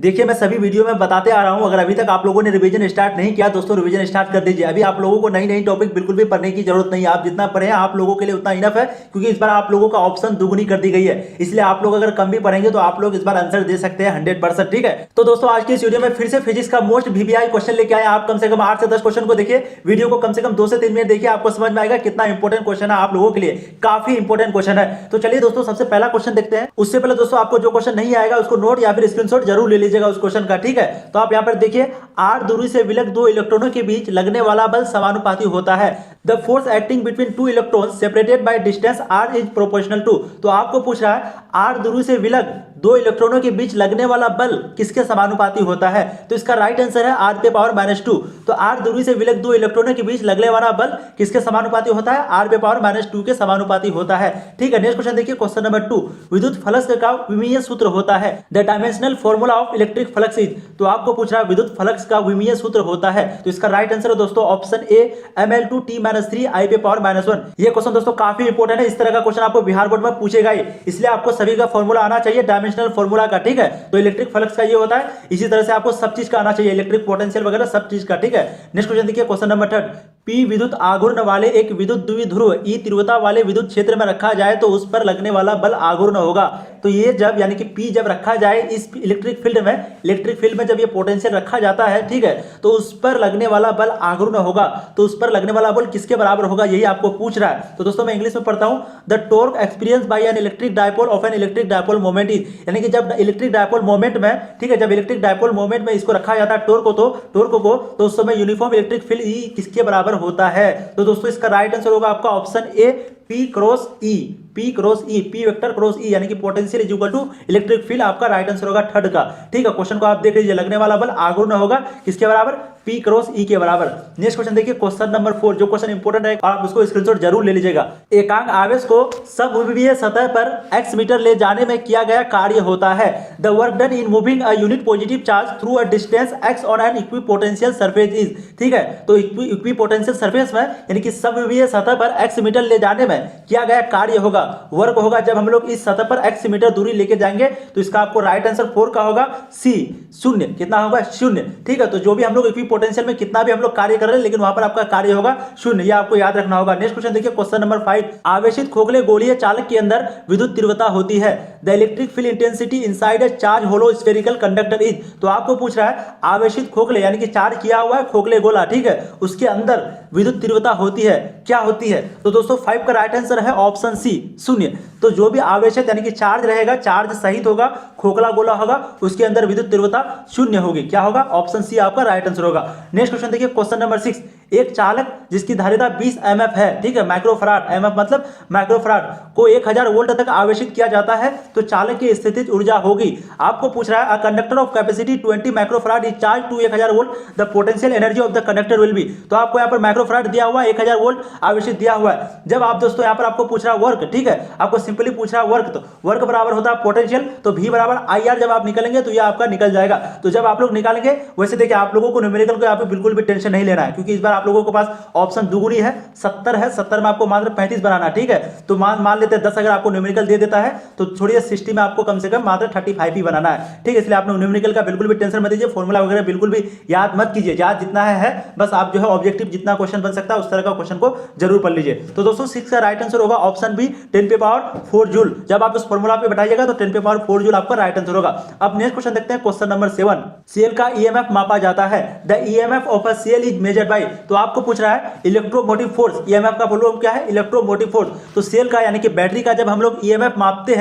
देखिए मैं सभी वीडियो में बताते आ रहा हूं, अगर अभी तक आप लोगों ने रिवीजन स्टार्ट नहीं किया दोस्तों रिवीजन स्टार्ट कर दीजिए। अभी आप लोगों को नई नई टॉपिक बिल्कुल भी पढ़ने की जरूरत नहीं है, आप जितना पढ़े हैं आप लोगों के लिए उतना इनफ है, क्योंकि इस बार आप लोगों का ऑप्शन दुगुनी कर दी गई है। इसलिए आप लोग अगर कम भी पढ़ेंगे तो आप लोग इस बार आंसर दे सकते हैं 100%। ठीक है, तो दोस्तों आज की इस वीडियो में फिर से फिजिक्स का मोस्ट वीवीआई क्वेश्चन लेके आए। आप कम से कम 8 से 10 क्वेश्चन को देखिए, वीडियो को कम से कम 2 से 3 मिनट देखिए, आपको समझ में आएगा कितना इंपॉर्टेंट क्वेश्चन है आप लोगों के लिए, काफी इंपॉर्टेंट क्वेश्चन है। तो चलिए दोस्तों सबसे पहला क्वेश्चन देखते हैं। उससे पहले दोस्तों आपको जो क्वेश्चन नहीं आएगा उसको नोट या फिर स्क्रीनशॉट जरूर ले लीजिएगा उस क्वेश्चन का। ठीक है, तो आप यहां पर देखिए, r दूरी से विलग दो इलेक्ट्रॉनों के बीच लगने वाला बल समानुपाती होता है। The force acting between two electrons separated by distance r is proportional to. तो आपको पूछ रहा है r दूरी से विलग दो इलेक्ट्रॉनों के बीच लगने वाला बल किसके समानुपाती होता है। तो इसका राइट आंसर है r पे पावर -2। तो r दूरी से विलग दो इलेक्ट्रॉनों के बीच लगने वाला बल किसके समानुपाती होता है, r पे पावर -2 के समानुपाती होता है। ठीक है, नेक्स्ट क्वेश्चन देखिए, क्वेश्चन नंबर 2, विद्युत फ्लक्स का विमीय सूत्र होता है। The dimensional formula of electric flux is. तो आपको पूछ रहा है विद्युत फ्लक्स का विमीय सूत्र होता है। तो इसका राइट आंसर है दोस्तों ऑप्शन ए ml2t-3 I पे पावर -1। ये क्वेश्चन दोस्तों काफी इंपॉर्टेंट है, इस तरह का क्वेश्चन आपको बिहार बोर्ड में पूछेगा ही, इसलिए आपको सभी का फॉर्मूला आना चाहिए डायमेंशनल फॉर्मूला का। ठीक है, तो इलेक्ट्रिक फ्लक्स का ये होता है, इसी तरह से आपको सब चीज का आना चाहिए, इलेक्ट्रिक पोटेंशियल वगैरह सब चीज का। ठीक है, नेक्स्ट क्वेश्चन देखिए, क्वेश्चन नंबर 3, P विद्युत आघूर्ण वाले एक विद्युत द्विध्रुव E तीव्रता वाले विद्युत क्षेत्र में रखा जाए तो उस पर लगने वाला बल आघूर्ण होगा। तो ये जब यानी कि P जब रखा जाए इस इलेक्ट्रिक फील्ड में जब ये पोटेंशियल रखा जाता है, ठीक है, तो उस पर लगने वाला बल आघूर्ण होगा। तो उस पर लगने वाला बल किसके बराबर होगा, यही आपको पूछ रहा है। तो दोस्तों मैं इंग्लिश में पढ़ता हूं, the torque experience bye an electric dipole of an electric dipole moment is. यानी कि जब इलेक्ट्रिक डायपोल मोमेंट में, ठीक है, जब इलेक्ट्रिक डायपोल मोमेंट में इसको रखा जाता है टॉर्क को, तो उस समय यूनिफॉर्म इलेक्ट्रिक फील्ड ई किसके बराबर होता है। तो दोस्तों इसका राइट आंसर होगा आपका option A P cross E, P vector cross E, यानी कि potential is equal to electric field. आपका राइट आंसर होगा थर्ड का। ठीक है, क्वेश्चन को आप देख लीजिए, लगने वाला बल आघूर्ण होगा किसके बराबर, P क्रॉस E के बराबर। नेक्स्ट क्वेश्चन देखिए, क्वेश्चन नंबर 4, जो क्वेश्चन इंपॉर्टेंट है आप उसको स्क्रीनशॉट जरूर ले लीजिएगा। एकांक आवेश को समविमीय सतह पर x मीटर ले जाने में किया गया कार्य होता है। The work done in moving a unit positive charge through a distance x on an equipotential surface is. ठीक है, तो इक्विपोटेंशियल सरफेस में यानी कि समविमीय सतह पर x मीटर ले जाने में किया गया कार्य होगा, वर्क होगा जब हम लोग इस सतह पर x मीटर दूरी लेके जाएंगे। तो इसका आपको राइट आंसर 4 का होगा सी, शून्य। कितना होगा, 0। ठीक है, तो जो भी हम लोग इक्विपोटेंशियल में कितना भी हम लोग कार्य कर रहे हैं, लेकिन वहां पर आपका कार्य होगा 0, ये आपको याद रखना होगा। नेक्स्ट क्वेश्चन देखिए, क्वेश्चन नंबर 5, आवेशित खोखले गोलीय चालक के अंदर विद्युत तीव्रता होती है। The electric field intensity inside a charge hollow spherical conductor is. तो आपको पूछ रहा है आवेशित खोखले यानी कि चार्ज किया हुआ है खोखले गोला, ठीक है, उसके अंदर विद्युत तीव्रता होती है, क्या होती है। तो दोस्तों 5 का राइट आंसर है ऑप्शन सी, 0। तो जो भी आवेशित यानी कि चार्ज रहेगा, चार्ज सहित होगा, खोखला गोला होगा, उसके अंदर विद्युत तीव्रता 0 होगी, क्या होगा, ऑप्शन सी आपका राइट आंसर होगा। नेक्स्ट क्वेश्चन देखिए, क्वेश्चन नंबर 6, एक चालक जिसकी धारिता 20 mF है, ठीक है, माइक्रोफराड, mF मतलब माइक्रोफराड, को 1000 वोल्ट तक आवेशित किया जाता है तो चालक की स्थितिज ऊर्जा होगी। आपको पूछ रहा है a conductor of capacity 20 microfarad is charge to 1000 volt, the potential energy of the conductor will be. तो आपको यहाँ पर माइक्रोफराड दिया हुआ है, 1000 वोल्ट आवेशित दिया हुआ है। जब आप दोस्तों यहाँ पर आपको पूछ रहा है वर्क, ठीक है, आपको सिंपली पूछ रहा है वर्क, तो वर्क बराबर होता है पोटेंशियल, तो V बराबर IR जब आप निकलेंगे तो ये आपका निकल जाएगा। तो जब आप लोग निकालेंगे, वैसे देखिए आप लोगों को न्यूमेरिकल को यहाँ पे बिल्कुल भी टेंशन नहीं लेना है, क्योंकि इस बार आप लोगों के पास ऑप्शन दुगुनी है, 70 है, 70 में आपको मात्र 35 बनाना, ठीक है। तो मान लेते हैं 10 अगर आपको न्यूमेरिकल दे देता है तो छोड़िए 60 में आपको कम से कम मात्र 35 ही बनाना है, ठीक है। इसलिए आपने न्यूमेरिकल का बिल्कुल भी टेंशन मत लीजिए, फॉर्मूला वगैरह बिल्कुल भी याद मत कीजिए, याद जितना है बस आप जो है ऑब्जेक्टिव जितना क्वेश्चन बन सकता है उस तरह का क्वेश्चन को जरूर पढ़ लीजिए। तो दोस्तों 6 का राइट आंसर होगा ऑप्शन बी, 10 पे पावर 4 जूल। जब आप इस फॉर्मूला पे बैठाइएगा तो 10 पे पावर 4 जूल आपका राइट आंसर होगा। अब नेक्स्ट क्वेश्चन देखते हैं, क्वेश्चन नंबर 7, सेल का ईएमएफ मापा जाता है। The EMF of a cell is measured by. तो आपको पूछ रहा है इलेक्ट्रोमोटिव फोर्स, ईएमएफ का फुल फॉर्म क्या है, इलेक्ट्रोमोटिव फोर्स। तो सेल का यानी कि बैटरी का जब हम लोग ईएमएफ मापते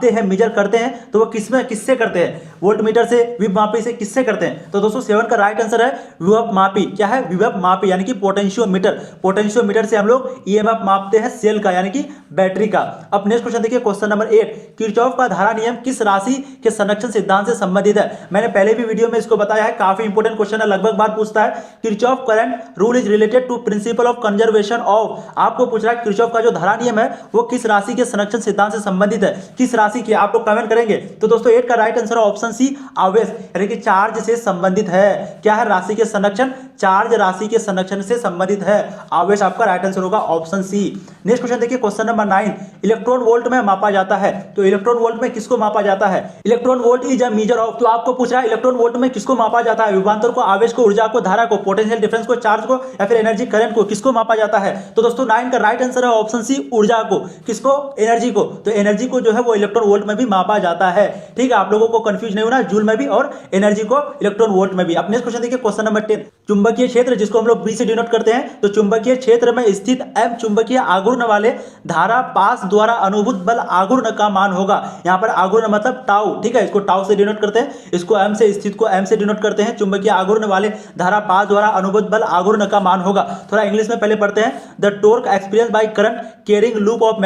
हैं मेजर करते हैं तो वो किससे करते हैं, वोल्ट मीटर से, विभव मापी से, किससे करते हैं। तो दोस्तों 7 का राइट आंसर है विभव मापी। क्या है, विभव मापी यानी कि पोटेंशियोमीटर से हम लोग ईएमएफ मापते हैं सेल का यानी कि बैटरी का। अब नेक्स्ट क्वेश्चन देखिए, क्वेश्चन नंबर 8, किरचॉफ का धारा नियम किस राशि के संरक्षण सिद्धांत से संबंधित है। मैंने पहले भी वीडियो में इसको बताया है, काफी इंपॉर्टेंट क्वेश्चन है, लगभग बार पूछता है। Kirchhoff current rule is related to principle of conservation of. आपको पूछ रहा है किरचॉफ का जो धारा नियम है वो किस राशि के संरक्षण सिद्धांत से संबंधित है, किस राशि की, आप लोग कमेंट करेंगे। तो दोस्तों 8 का राइट आंसर ऑप्शन सी, आवेश यानी कि चार्ज से संबंधित है। क्या है, राशि के संरक्षण चार्ज राशि के संरक्षण से संबंधित है। आवेश आपका राइट आंसर होगा ऑप्शन सी। नेक्स्ट क्वेश्चन देखिए क्वेश्चन नंबर 9, इलेक्ट्रॉन वोल्ट में मापा जाता है। तो इलेक्ट्रॉन वोल्ट में किसको मापा जाता है? Electron volt is a measure of, तो आपको पूछ रहा है इलेक्ट्रॉन वोल्ट में किसको मापा जाता है? विभवांतर को, आवेश को, ऊर्जा को, धारा को, पोटेंशियल डिफरेंस को, चार्ज को, या फिर एनर्जी करंट को, किसको मापा जाता है? तो दोस्तों 9 का राइट आंसर है ऑप्शन सी, ऊर्जा को। किसको? एनर्जी को। तो एनर्जी को जो है वो इलेक्ट्रॉन वोल्ट में भी मापा जाता है। ठीक है, आप लोगों को कंफ्यूज नहीं होना, जूल में भी और एनर्जी को इलेक्ट्रॉन वोल्ट में भी। अब नेक्स्ट क्वेश्चन देखिए क्वेश्चन नंबर 10, चुंबकीय क्षेत्र जिसको हम लोग बी से डिनोट करते हैं। तो चुंबकीय क्षेत्र में स्थित एम चुंबकीय आघूर्ण वाले धारा पास द्वारा अनुभूत बल आघूर्ण का मान होगा। यहां पर आघूर्ण मतलब टाउ, ठीक है, इसको टाउ से डिनोट करते हैं, इसको एम से, स्थित को एम से डिनोट करते हैं। चुंबकीय आघूर्ण वाले धारा पास द्वारा अनुभूत बल आघूर्ण का मान होगा। थोड़ा इंग्लिश में पहले पढ़ते हैं। The torque experience by current carrying loop of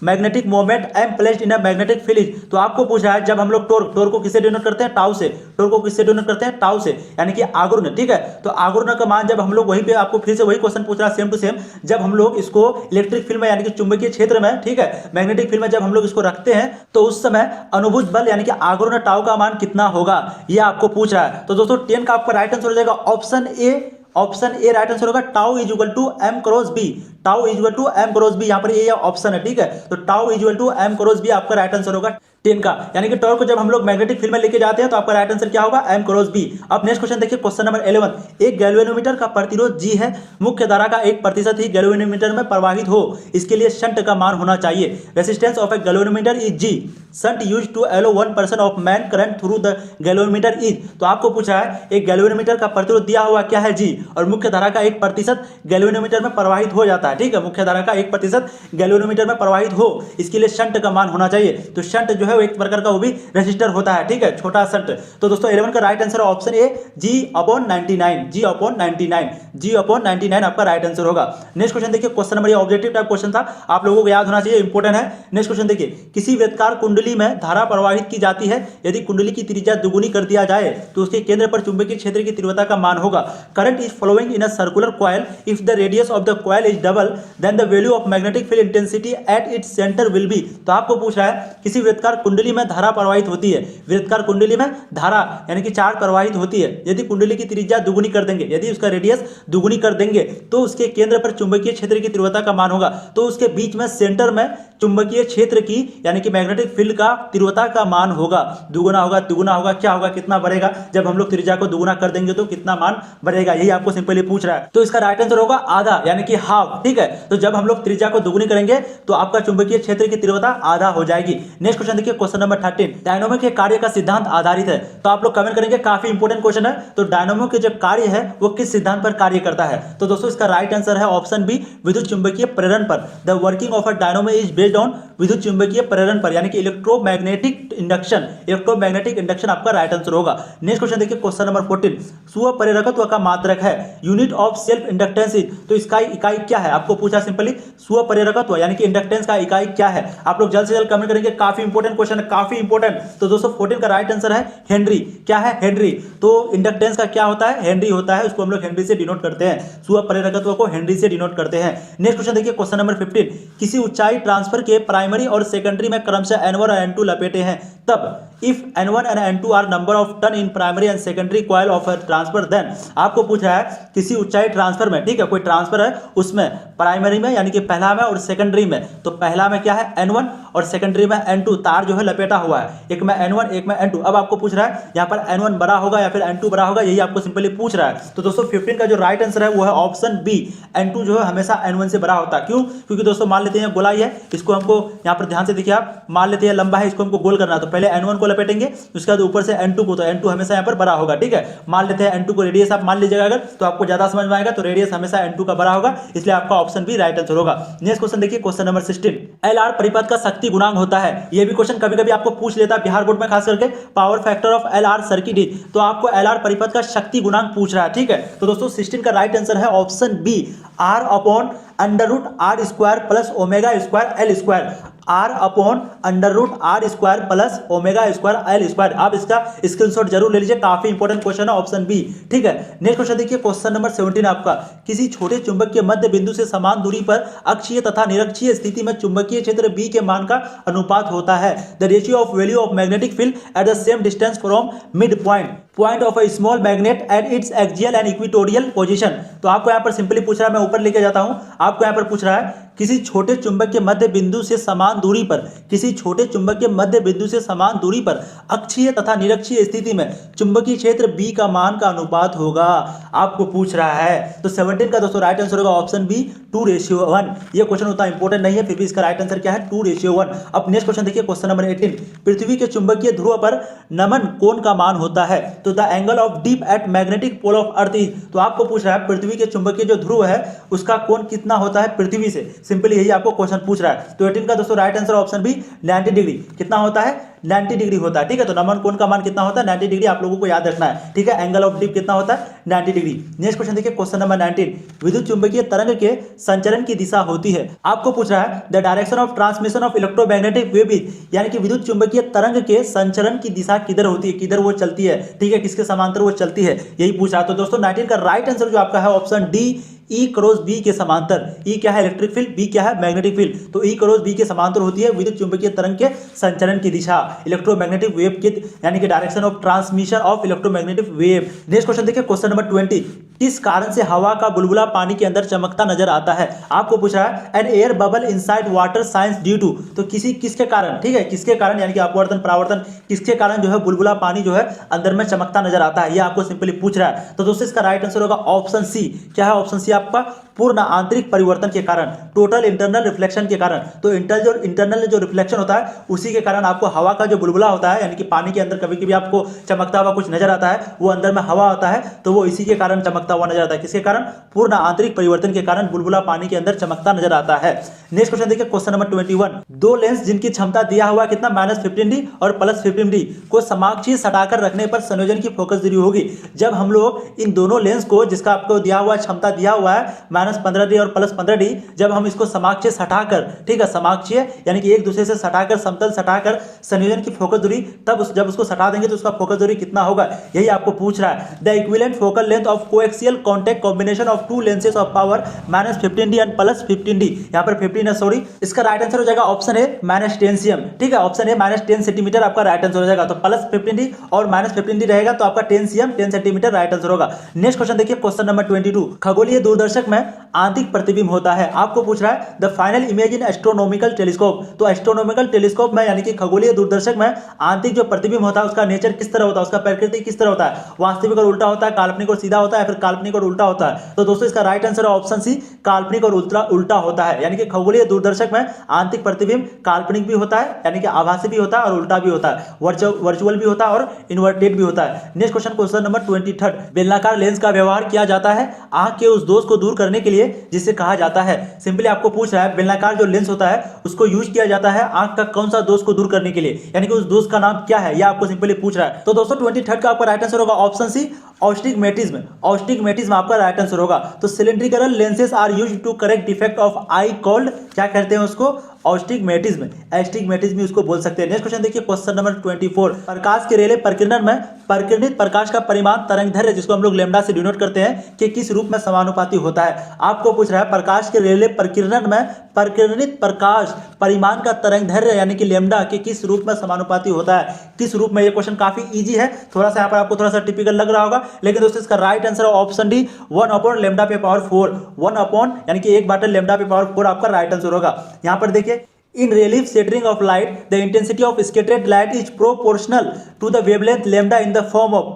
magnetic moment M placed in a magnetic field. तो आपको पूछा है जब हम लोग टॉर्क को किससे डिनोट करते हैं? टाउ से। टॉर्क को किससे डिनोट करते हैं? टाउ से, यानी कि आघूर्ण। ठीक है, तो आघूर्ण का मान जब हम लोग, वहीं पे आपको फिर से वही क्वेश्चन पूछ रहा है सेम टू सेम, जब हम लोग इसको इलेक्ट्रिक फील्ड में यानी कि चुंबकीय क्षेत्र में, ठीक है, मैग्नेटिक फील्ड में जब हम लोग इसको रखते हैं तो उस समय अनुभूत बल यानी कि आघूर्ण टाउ का मान कितना होगा, ये आपको पूछ रहा है। तो दोस्तों 10 का आपका राइट आंसर हो जाएगा option A. Option A right answer होगा, tau is equal to M cross B. Tau is equal to M cross B, यहां पर ये ऑप्शन है। ठीक है, तो tau is equal to M cross B आपका राइट आंसर होगा 10 का। यानी कि टॉर्क को जब हम लोग मैग्नेटिक फील्ड में लेके जाते हैं तो आपका राइट आंसर क्या होगा? M cross B. अब नेक्स्ट क्वेश्चन देखिए क्वेश्चन नंबर 11, एक गैल्वेनोमीटर का प्रतिरोध जी है, मुख्य धारा का 1% ही गैल्वेनोमीटर में प्रवाहित हो, इसके लिए शंट का मान होना चाहिए। Resistance of a galvanometer is G, shunt used to allow 1% of main current through the galvanometer is. तो आपको पूछा है एक गैल्वेनोमीटर का प्रतिरोध दिया हुआ क्या है? जी, और मुख्य धारा का 1% गैल्वेनोमीटर में प्रवाहित हो जाता है। ठीक है, मुख्य धारा का 1% गैल्वेनोमीटर में प्रवाहित हो, इसके लिए शंट का मान होना चाहिए। तो शंट जो है वो एक प्रकार का वो भी रेजिस्टर होता है। ठीक है, छोटा शंट। तो दोस्तों 11 का right answer option A, G/99। G/99, G/99 आपका राइट आंसर होगा। नेक्स्ट क्वेश्चन देखिए क्वेश्चन नंबर, ये ऑब्जेक्टिव टाइप क्वेश्चन था, आप लोगों को याद होना चाहिए, इंपॉर्टेंट है। नेक्स्ट क्वेश्चन देखिए, किसी वृत्ताकार कुंडली में धारा प्रवाहित की जाती है, यदि कुंडली की त्रिज्या दुगुनी कर दिया जाए तो उसके केंद्र पर चुंबकीय क्षेत्र की तीव्रता का मान होगा। Current is flowing in a circular coil, if the radius of the coil is double then the value of magnetic field intensity at its centre will be. तो आपको पूछ रहा है किसी वृत्ताकार कुंडली में धारा प्रवाहित होती है, वृत्ताकार कुंडली में धारा यानी कि चार्ज प्रवाहित होती है, यदि कुंडली की त्रिज्या दुगुनी कर देंगे, यदि उसका रेडियस दुगुनी कर देंगे तो उसके केंद्र पर चुंबकीय क्षेत्र की तीव्रता का मान होगा। तो उसके बीच में सेंटर में चुंबकीय क्षेत्र की यानी कि मैग्नेटिक फील्ड का तीव्रता का मान होगा, दुगुना होगा, तिगुना होगा, क्या होगा, कितना बढ़ेगा? जब हम लोग त्रिज्या को दुगुना कर देंगे तो कितना मान बढ़ेगा, यही आपको सिंपली पूछ रहा है। तो इसका राइट आंसर होगा आधा, यानी कि हाफ। ठीक है, तो जब हम लोग त्रिज्या को दुगुनी करेंगे तो आपका चुंबकीय क्षेत्र की तीव्रता आधा हो जाएगी। नेक्स्ट क्वेश्चन देखिए क्वेश्चन नंबर 13, डायनामो के कार्य का सिद्धांत आधारित है। तो आप लोग कमेंट करेंगे, काफी इंपॉर्टेंट क्वेश्चन है। तो डायनामो के जो कार्य है वो किस सिद्धांत पर कार्य करता है? तो दोस्तों इसका राइट आंसर है ऑप्शन बी, विद्युत चुंबकीय प्रेरण पर। The working of a dynamo is based on विद्युत चुंबकीय प्रेरण पर, यानी कि इलेक्ट्रोमैग्नेटिक इंडक्शन। इलेक्ट्रोमैग्नेटिक इंडक्शन आपका राइट आंसर होगा। नेक्स्ट क्वेश्चन देखिए क्वेश्चन नंबर 14, स्वप्रेरकत्व का मात्रक है, unit of self inductance is. तो इसका इकाई क्या है? आपको पूछा सिंपली स्वप्रेरकत्व यानी कि इंडक्टेंस का इकाई क्या है? आप लोग जल्द से जल्द कमेंट करेंगे, काफी इंपॉर्टेंट क्वेश्चन है, काफी इंपॉर्टेंट। तो दोस्तों 14 का राइट आंसर है हेनरी। क्या है? हेनरी। तो इंडक्टेंस का क्या होता है? हेनरी होता है, उसको हम लोग हेनरी से डिनोट करते हैं, स्वप्रेरकत्व को हेनरी से डिनोट करते हैं। नेक्स्ट क्वेश्चन देखिए क्वेश्चन नंबर 15, किसी ऊंचाई ट्रांसफर के प्राइमरी और सेकेंडरी में क्रमशः N1 और N2 लपेटे हैं, तब if N1 and N2 are number of turn in primary and secondary coil of transfer, then आपको पूछ रहा है किसी ऊंचाई ट्रांसफर में, ठीक है, कोई ट्रांसफर है उसमें प्राइमरी में यानी कि पहला में और सेकेंडरी में, तो पहला में क्या है? N1 और सेकेंडरी में N2, तार जो है लपेटा हुआ है, एक में N1 एक में N2। अब आपको पूछ रहा है यहाँ पर N1 बड़ा होगा या फिर N2 बड़ा होगा, यही आपको सिंपली पूछ रहा है। तो दोस्तों 15 का जो राइट आंसर है वो है ऑप्शन बी, N2 जो है हमेशा N1 से बड़ा होता है। क्यों? क्योंकि दोस्तों मान लेते हैं गोलाई है, इसको हमको यहाँ पर ध्यान से देखिए आप, मान लेते हैं लंबा है, इसको हमको गोल करना है, तो पहले N1 को लपेटेंगे, उसके बाद ऊपर से N2 को, तो N2 हमेशा यहाँ पर बड़ा होगा। ठीक है, मान लेते हैं N2 को रेडियस आप मान लीजिएगा, अगर तो आपको ज्यादा समझ में आएगा, तो रेडियस हमेशा N2 का बड़ा होगा, इसलिए आपका ऑप्शन बी राइट आंसर होगा। नेक्स्ट क्वेश्चन देखिए क्वेश्चन नंबर 16, LR परिपथ का शक्ति गुणांक होता है। यह भी क्वेश्चन कभी कभी आपको पूछ लेता है बिहार बोर्ड में, खास करके power factor of LR circuit is. तो आपको LR परिपथ का शक्ति गुणांक पूछ रहा है। ठीक है, तो दोस्तों 16 का राइट आंसर है option B, R upon under root R square plus omega square L square. R upon under root R square plus omega square L square. आप इसका स्क्रीनशॉट जरूर ले लीजिए, काफी इंपॉर्टेंट क्वेश्चन है, ऑप्शन बी। ठीक है, नेक्स्ट क्वेश्चन देखिए क्वेश्चन नंबर 17 आपका, किसी छोटे चुंबक के मध्य बिंदु से समान दूरी पर अक्षीय तथा निरक्षीय स्थिति में चुंबकीय क्षेत्र B के मान का अनुपात होता है। The ratio of value of magnetic field at the same distance from mid point. Point of a small magnet at its axial and equatorial position. तो आपको यहाँ पर सिंपली पूछ रहा है, मैं ऊपर लेके जाता हूँ, आपको यहाँ पर पूछ रहा है किसी छोटे चुंबक के मध्य बिंदु से समान दूरी पर, किसी छोटे चुंबक के मध्य बिंदु से समान दूरी पर अक्षीय तथा निरक्षीय स्थिति में चुंबकीय क्षेत्र B का मान का अनुपात होगा, आपको पूछ रहा है। तो 17 का दोस्तों राइट आंसर होगा ऑप्शन बी 2:1। ये क्वेश्चन उतना इंपॉर्टेंट नहीं है, फिर भी इसका राइट आंसर क्या है 2:1। अब नेक्स्ट क्वेश्चन देखिए, क्वेश्चन नंबर 18, पृथ्वी के चुंबकीय ध्रुव पर नमन कोण का मान होता है। तो the angle of dip at magnetic pole of earth is. तो आपको पूछ रहा है पृथ्वी के चुंबकीय जो ध्रुव है उसका कोण कितना होता है पृथ्वी से, सिंपली यही आपको क्वेश्चन पूछ रहा है। तो 18 का दोस्तों right answer option B 90 degree. कितना होता है 90 डिग्री होता है, ठीक है। तो नमन कोण का मान कितना होता है 90 डिग्री, आप लोगों को याद रखना है, ठीक है। एंगल ऑफ डीप कितना होता है 90 डिग्री। नेक्स्ट क्वेश्चन देखिए, क्वेश्चन नंबर 19, विद्युत चुंबकीय तरंग के संचरण की दिशा होती है। आपको पूछ रहा है the direction of transmission of electromagnetic wave is, यानी कि विद्युत चुंबकीय तरंग के संचरण की दिशा किधर होती है, किधर वो चलती है, ठीक है, किसके समांतर वो चलती है, यही पूछ रहा है। तो दोस्तों 19 का राइट आंसर जो आपका है option D E cross B के समांतर। E क्या है इलेक्ट्रिक फील्ड, B क्या है मैग्नेटिक फील्ड। तो E क्रॉस B के समांतर होती है विद्युत चुंबकीय तरंग के संचरण की दिशा, इलेक्ट्रोमैग्नेटिक वेव की, यानी कि direction of transmission of electromagnetic wave. Next question देखिए, क्वेश्चन नंबर 20, किस कारण से हवा का बुलबुला पानी के अंदर चमकता नजर आता है। आपको पूछ रहा है an air bubble inside water shines due to. तो किसके कारण, ठीक है, किसके कारण, यानी कि अपवर्तन परावर्तन, किसके कारण जो है बुलबुला पानी जो है अंदर में चमकता नजर आता है, ये आपको सिंपली पूछ रहा है। तो दोस्तों इसका राइट आंसर होगा ऑप्शन सी। क्या है ऑप्शन सी आपका, पूर्ण आंतरिक परिवर्तन के कारण, टोटल इंटरनल रिफ्लेक्शन के कारण। तो इंटरनल जो रिफ्लेक्शन होता है उसी के कारण आपको हवा का जो बुलबुला होता है, यानी कि पानी के अंदर कभी कभी आपको चमकता हुआ कुछ नजर आता है, वो अंदर में हवा होता है, तो वो इसी के कारण चमकता हुआ नजर आता है। किसके कारण, पूर्ण आंतरिक परिवर्तन के कारण बुलबुला पानी के अंदर चमकता नजर आता है। नेक्स्ट क्वेश्चन देखिए, क्वेश्चन नंबर 21, दो लेंस जिनकी क्षमता दिया हुआ कितना -15D और +15D को समाक्षीय सटाकर रखने पर संयोजन की फोकस दूरी होगी। जब हम लोग इन दोनों लेंस को, जिसका आपको दिया हुआ क्षमता दिया हुआ है -15D और +15D, जब हम इसको समाक्षीय सटाकर, ठीक है, समाक्षीय यानी कि एक दूसरे से सटाकर, समतल सटाकर संयोजन की फोकस दूरी, तब जब उसको सटा देंगे तो उसका फोकस दूरी कितना होगा, यही आपको पूछ रहा है। The equivalent focal length of coaxial contact combination of to lenses of power -15D and +15D। यहाँ पर 15 है, सॉरी, इसका राइट आंसर हो जाएगा ऑप्शन है -10 cm, ठीक है, ऑप्शन है -10 सेंटीमीटर आपका राइट आंसर हो जाएगा। तो +15D और -15D रहेगा तो आपका 10 cm 10 सेंटीमीटर राइट आंसर होगा। नेक्स्ट क्वेश्चन देखिए, क्वेश्चन नंबर 22, खगोलीय दूरदर्शक में आंतरिक प्रतिबिंब होता है। आपको पूछ रहा है the final image in astronomical telescope. तो एस्ट्रोनॉमिकल टेलीस्कोप में, यानी कि खगोलीय दूरदर्शक में आंतरिक जो प्रतिबिंब होता है उसका नेचर किस तरह होता है, उसका प्रकृति किस तरह होता है, वास्तविक और उल्टा होता है, काल्पनिक और सीधा होता है, फिर काल्पनिक और उल्टा होता है। तो दोस्तों इसका राइट आंसर है ऑप्शन सी, काल्पनिक और उल्टा होता है। यानी कि खगोलीय दूरदर्शक में आंतरिक प्रतिबिंब काल्पनिक भी होता है, यानी कि आभासी भी होता है और उल्टा भी होता है, वर्चुअल भी होता है और इन्वर्टेड भी होता है। नेक्स्ट क्वेश्चन, क्वेश्चन नंबर 23, बेलनाकार लेंस का व्यवहार किया जाता है आंख के उस दोष को दूर करने के लिए जिसे कहा जाता है। सिंपली आपको पूछ रहा है बेलनाकार जो लेंस होता है उसको यूज किया जाता है आंख का कौन सा दोष को दूर करने के लिए, यानी कि उस दोष का नाम क्या है, यह आपको सिंपली पूछ रहा है। तो दोस्तों 23 का आपका राइट आंसर होगा ऑप्शन सी, ऑस्टिग्मेटिज्म। ऑस्टिग्मेटिज्म आपका राइट आंसर होगा। तो cylindrical lenses are used to correct defect of eye called, क्या कहते हैं उसको, ऑस्टिग्मेटिज्म, एस्टिग्मेटिज्म उसको बोल सकते हैं। नेक्स्ट क्वेश्चन देखिए, क्वेश्चन नंबर 24, प्रकाश के रेले प्रकीर्णन में प्रकीर्णित प्रकाश का परिमाण तरंगदैर्घ्य, जिसको हम लोग लैम्डा से डिनोट करते हैं, कि किस रूप में समानुपाती होता है। आपको पूछ रहा है प्रकाश के रेले प्रकीर्णन में प्रकीर्णित प्रकाश परिमाण का तरंगदैर्घ्य यानी कि लैम्डा के किस रूप में समानुपाती होता है, किस रूप में। ये क्वेश्चन काफी इजी है, थोड़ा सा यहाँ पर आपको थोड़ा सा टिपिकल लग रहा होगा, लेकिन दोस्तों इसका राइट आंसर है ऑप्शन डी 1/λ/4। 1 यानी कि 1/λ/4 आपका राइट आंसर होगा। यहाँ पर देखिए, in relief scattering of light the intensity of scattered light is proportional to the wavelength lambda in the form of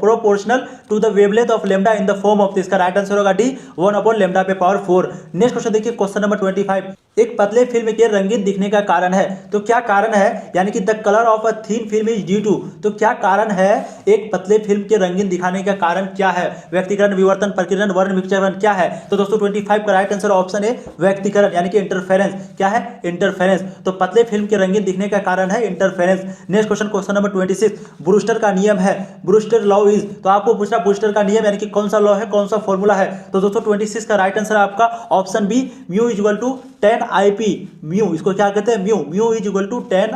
तो इसका राइट आंसर होगा डी 1/λ/4। नेक्स्ट क्वेश्चन देखिए, क्वेश्चन नंबर 25, एक पतले फिल्म के रंगीन दिखने का कारण है। तो क्या कारण है, यानी कि the colour of a thin film is due to. तो क्या कारण है एक पतले फिल्म के रंगीन दिखाने का कारण क्या है, व्यक्तिकरण, विवर्तन, प्रकीर्णन, वर्ण विक्षेपण क्या है। तो दोस्तों 25 का राइट आंसर ऑप्शन है व्यक्तिकरण, यानी कि इंटरफेरेंस। क्या है, इंटरफेरेंस। तो पतले फिल्म के रंगीन दिखने का कारण है interference. Next question, question number 26, Brewster का नियम है, ब्रूस्टर लॉ इज। तो आपको पूछना ब्रूस्टर का नियम यानी कि कौन सा लॉ है, कौन सा फॉर्मूला है। तो दोस्तों 26 का राइट आंसर आपका option B, mu equal to 10 mu, इसको क्या कहते हैं, म्यू इज इक्वल टू 10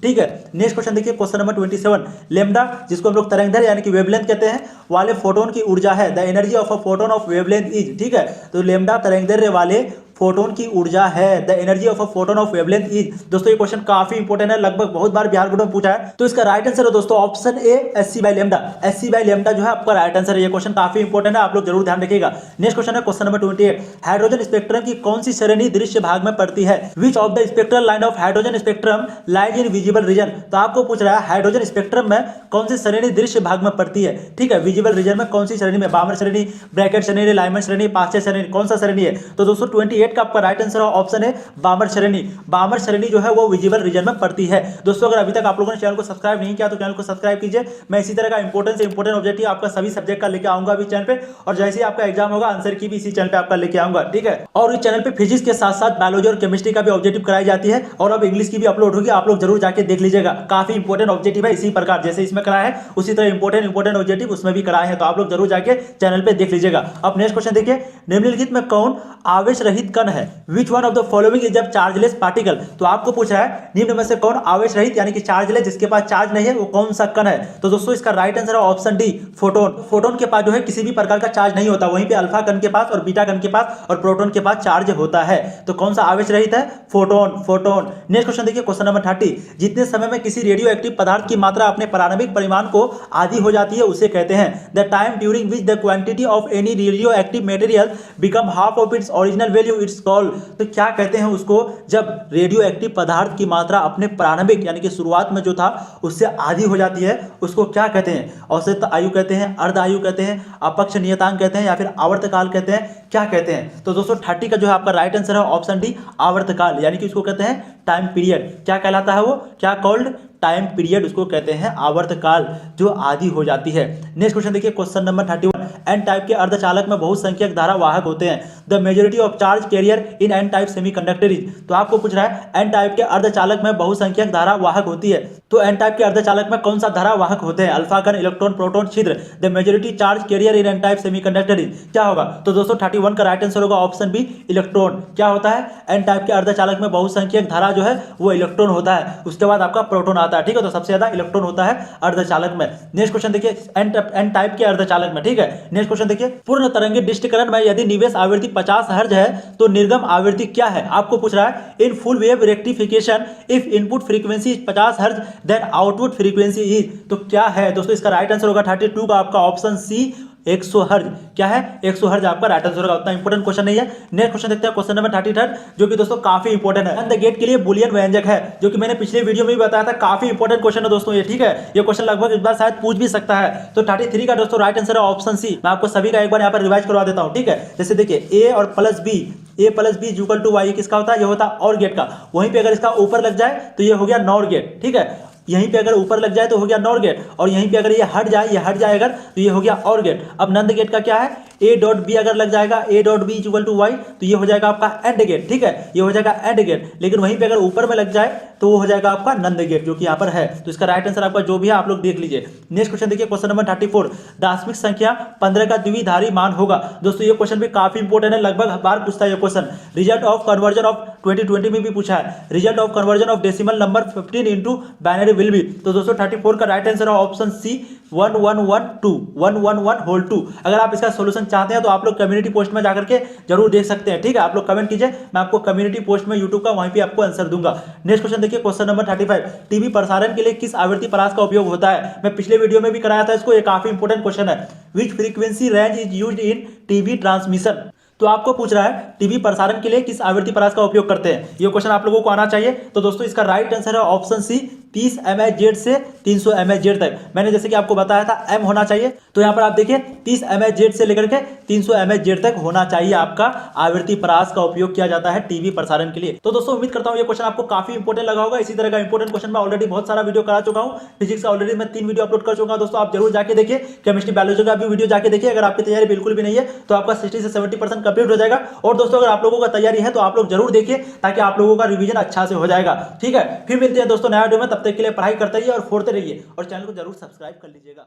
ठीक है। नेक्स्ट क्वेश्चन देखिए, क्वेश्चन नंबर 27, लेम्डा, जिसको हम लोग तरंगदैर्घ्य यानी कि वेवलेंथ कहते हैं, वाले फोटोन की ऊर्जा है, the energy of a photon of wavelength is, ठीक है। तो लेम्डा तरंगदैर्घ्य वाले फोटोन की ऊर्जा है? The energy of a photon of wavelength is. दोस्तों ये क्वेश्चन काफी इंपॉर्टेंट है, लगभग बहुत बार बिहार बोर्ड में पूछा है। तो इसका राइट आंसर है दोस्तों option A SC by lambda. SC by lambda जो है आपका राइट आंसर है। ये क्वेश्चन काफी इंपॉर्टेंट है, आप लोग जरूर ध्यान रखिएगा। नेक्स्ट क्वेश्चन है क्वेश्चन नंबर 28। हाइड्रोजन स्पेक्ट्रम की कौन सी श्रेणी दृश्य भाग में पड़ती है? Which of the spectral line of hydrogen spectrum lies in visible region. तो आपको पूछ रहा है हाइड्रोजन स्पेक्ट्रम में कौन सी श्रेणी दृश्य भाग में पड़ती है। ठीक है, विजिबल रीजन में कौन सी श्रेणी में? बामर श्रेणी, ब्रैकेट श्रेणी, लाइमन श्रेणी, पाश्चर श्रेणी, कौन सा श्रेणी है? तो दोस्तों 28 का आपका राइट आंसर ऑप्शन है बामर श्रेणी। बामर श्रेणी जो है वो विजिबल रीजन में पड़ती है। दोस्तों अगर अभी तक आप लोगों ने चैनल को सब्सक्राइब नहीं किया तो चैनल को सब्सक्राइब कीजिए। मैं इसी तरह का इंपॉर्टेंट से इंपॉर्टेंट ऑब्जेक्टिव आपका सभी सब्जेक्ट का लेके आऊंगा अभी चैनल पे, और जैसे ही आपका एग्जाम होगा आंसर की भी इसी चैनल पे आपका लेके आऊंगा। ठीक है, और इस चैनल पे फिजिक्स के साथ साथ बायोलॉजी और केमिस्ट्री का भी ऑब्जेक्टिव कराई जाती है, और अब इंग्लिश की भी अपलोड होगी, आप लोग जरूर जाके देख लीजिएगा। काफी इंपॉर्टेंट ऑब्जेक्टिव है, इसी प्रकार जैसे इसमें कराया है उसी तरह इंपॉर्टेंट ऑब्जेक्टिव उसमें भी कराए हैं, तो आप लोग जरूर जाके चैनल पे देख लीजिएगा। अब नेक्स्ट क्वेश्चन देखिए, निम्नलिखित में कौन आवेश रहित कण है? Which one of the following is a chargeless particle. तो आपको पूछ रहा है निम्न में से कौन आवेश रहित यानी कि चार्जलेस, जिसके पास चार्ज नहीं है, वो कौन सा कण है? तो दोस्तों इसका राइट आंसर है ऑप्शन डी फोटोन। फोटोन के पास जो है किसी भी प्रकार का चार्ज नहीं होता, वहीं पे अल्फा कण के पास और बीटा कण के पास और प्रोटॉन के पास चार्ज होता है। तो कौन सा आवेश रहित है? फोटोन। फोटोन। नेक्स्ट क्वेश्चन देखिए क्वेश्चन नंबर 30। जितने समय में किसी रेडियो एक्टिव पदार्थ की मात्रा अपने प्रारंभिक परिमाण को आधी हो जाती है उसे कहते हैं the time during which the quantity of any radio active material become half of its original value it's called. तो क्या कहते हैं उसको जब रेडियो एक्टिव पदार्थ की मात्रा अपने प्रारंभिक यानी कि शुरुआत में जो था उससे आधी हो जाती है, उसको क्या कहते हैं? औसत आयु कहते हैं, अर्ध आयु कहते हैं, अपक्ष नियतांक कहते हैं, या फिर आवर्तकाल कहते हैं, क्या कहते हैं? तो दोस्तों 30 का जो है आपका राइट आंसर है ऑप्शन डी आवर्तकाल, यानी कि उसको कहते हैं टाइम पीरियड। क्या कहलाता है वो? क्या कॉल्ड? टाइम पीरियड उसको कहते हैं, आवर्तकाल जो आधी हो जाती है। नेक्स्ट क्वेश्चन देखिए क्वेश्चन नंबर 31। एन टाइप के अर्धचालक में बहुसंख्यक धारा वाहक होते हैं। The majority of charge carrier in N type semiconductor is. तो आपको पूछ रहा है एन टाइप के अर्धचालक में बहुसंख्यक धारा वाहक होती है, तो एन टाइप के अर्धचालक में कौन सा धारा वाहक होते हैं? अल्फा कण, इलेक्ट्रॉन, प्रोटॉन, छिद्र। The majority charge carrier in N type semiconductor is. क्या होगा? तो दोस्तों 31 का राइट आंसर होगा ऑप्शन बी इलेक्ट्रॉन। क्या होता है? एन टाइप के अर्धचालक में बहुसंख्यक धारा जो है वो इलेक्ट्रॉन होता है, उसके बाद आपका प्रोटॉन आता है। ठीक है, तो सबसे ज्यादा इलेक्ट्रॉन होता है अर्धचालक में। नेक्स्ट क्वेश्चन देखिए एन टाइप के अर्धचालक में। ठीक है, नेक्स्ट क्वेश्चन देखिए पूर्ण तरंगित डिस्टकरण में यदि निवेश आवृत्ति 50 हर्ट्ज है तो निर्गम आवृत्ति क्या है? आपको पूछ रहा है in full wave rectification if input frequency is 50 hertz then output frequency is. तो क्या है दोस्तों? इसका राइट आंसर होगा 32 का आपका ऑप्शन सी 100 हर्ज। क्या है? 100 हर्ज आपका राइट आंसर होगा। उतना इंपॉर्टेंट क्वेश्चन नहीं है। नेक्स्ट क्वेश्चन देखते हैं क्वेश्चन नंबर 33 जो कि दोस्तों काफी इंपॉर्टेंट है। एंड द गेट के लिए बुलियन व्यंजक है, जो कि मैंने पिछले वीडियो में भी बताया था। काफी इंपॉर्टेंट क्वेश्चन है दोस्तों ये। ठीक है, ये क्वेश्चन लगभग इस बार शायद पूछ भी सकता है। तो 33 का दोस्तों राइट आंसर है ऑप्शन सी। मैं आपको सभी का एक बार यहाँ पर रिवाइज करवा देता हूँ। ठीक है, जैसे देखिए ए और plus B, A plus B equal to Y किसका होता है? ये होता है और गेट का। वहीं पे अगर इसका ऊपर लग जाए तो ये हो गया नॉर गेट। ठीक है, यहीं पे अगर ऊपर लग जाए तो हो गया नॉर गेट, और यहीं पे अगर ये हट जाए अगर तो ये हो गया और गेट। अब नंद गेट का क्या है? ए डॉट बी अगर लग जाएगा, A dot B equal to Y, तो ये हो जाएगा आपका एंड गेट। ठीक है, ये हो जाएगा एंड गेट। लेकिन वहीं पे अगर ऊपर में लग जाए तो वो हो जाएगा आपका नंद गेट, जो कि यहाँ पर है। तो इसका राइट आंसर आपका जो भी है आप लोग देख लीजिए। नेक्स्ट क्वेश्चन देखिए क्वेश्चन नंबर 34। दार्शनिक संख्या 15 का द्विधारी मान होगा। दोस्तों ये क्वेश्चन भी काफी इंपॉर्टेंट है, लगभग बार पूछता है ये question. Result of conversion of 2020 में भी पूछा है। Result of conversion of decimal number 15 into binary will be. तो दोस्तों 34 का राइट आंसर है ऑप्शन सी 1112। अगर आप इसका सोल्यूशन चाहते हैं तो आप लोग कम्युनिटी पोस्ट में जाकर के जरूर देख सकते हैं। ठीक है, आप लोग कमेंट कीजिए, मैं आपको कम्युनिटी पोस्ट में यूट्यूब का वहीं पे आपको आंसर दूंगा। नेक्स्ट क्वेश्चन देखिए क्वेश्चन नंबर 35। टीवी प्रसारण के लिए किस आवृत्ति परास का उपयोग होता है? मैं पिछले वीडियो में भी कराया था इसको, ये काफी इंपॉर्टेंट क्वेश्चन है। Which frequency range is used in TV transmission. तो आपको पूछ रहा है टीवी प्रसारण के लिए किस आवृत्ति परास का उपयोग करते हैं? ये क्वेश्चन आप लोगों को आना चाहिए। तो दोस्तों इसका राइट आंसर है ऑप्शन सी 30 MHz से 300 MHz तक। मैंने जैसे कि आपको बताया था M होना चाहिए, तो यहाँ पर आप देखिए 30 MHz से लेकर के 300 MHz तक होना चाहिए आपका आवृत्ति परास का उपयोग किया जाता है टीवी प्रसारण के लिए। तो दोस्तों उम्मीद करता हूँ ये क्वेश्चन आपको काफी इंपॉर्टेंट लगा होगा। इसी तरह का इंपॉर्टेंट क्वेश्चन मैं ऑलरेडी बहुत सारा वीडियो करा चुका हूँ। फिजिक्स का ऑलरेडी मैं 3 वीडियो अपलोड कर चुका हूँ दोस्तों, आप जरूर जाके देखिए। केमिस्ट्री बायोलॉजी का भी वीडियो जाके देखिए। अगर आपकी तैयारी बिल्कुल भी नहीं है तो आपका 60 से 70% कंप्लीट हो जाएगा। और दोस्तों अगर आप लोगों का तैयारी है तो आप लोग जरूर देखिए, ताकि आप लोगों का रिवीजन अच्छा से हो जाएगा। ठीक है, फिर मिलते हैं दोस्तों नया वीडियो में। तब तक के लिए पढ़ाई करते रहिए और फोड़ते रहिए, और चैनल को जरूर सब्सक्राइब कर लीजिएगा।